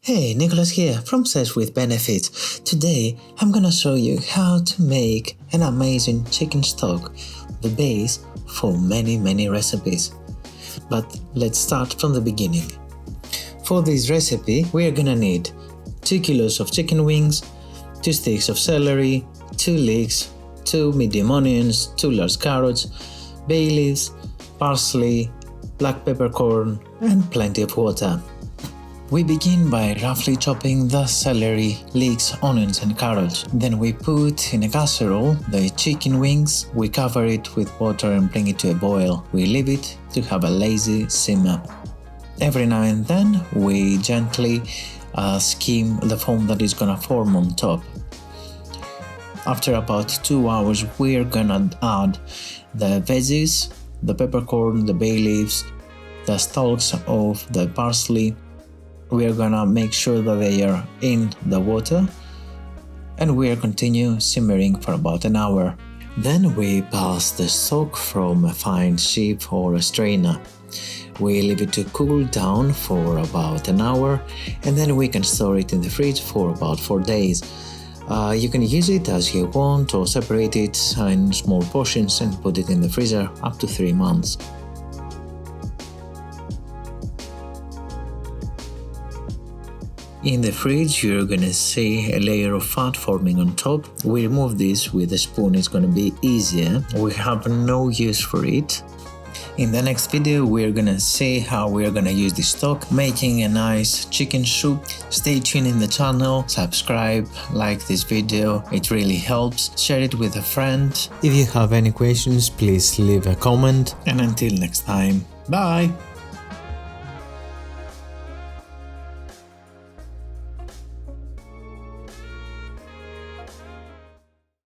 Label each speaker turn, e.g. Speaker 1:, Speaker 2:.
Speaker 1: Hey, Nicholas here from Search with Benefits. Today I'm gonna show you how to make an amazing chicken stock, the base for many recipes. But let's start from the beginning. For this recipe we are gonna need 2 kilos of chicken wings, 2 sticks of celery, 2 leeks, 2 medium onions, 2 large carrots, bay leaves, parsley, black peppercorn and plenty of water. We begin by roughly chopping the celery, leeks, onions and carrots. Then we put in a casserole the chicken wings, we cover it with water and bring it to a boil. We leave it to have a lazy simmer. Every now and then we gently skim the foam that is gonna form on top. After about 2 hours we're gonna add the veggies, the peppercorn, the bay leaves, the stalks of the parsley. We are gonna make sure that they are in the water and we are continue simmering for about an hour. Then we pass the stock from a fine sieve or a strainer. We leave it to cool down for about an hour and then we can store it in the fridge for about 4 days. You can use it as you want or separate it in small portions and put it in the freezer up to 3 months. In the fridge you're gonna see a layer of fat forming on top. We remove this with a spoon, it's gonna be easier. We have no use for it. In the next video we're gonna see how we're gonna use this stock, making a nice chicken soup. Stay tuned in the channel, subscribe, like this video, it really helps. Share it with a friend. If you have any questions please leave a comment. And until next time, bye!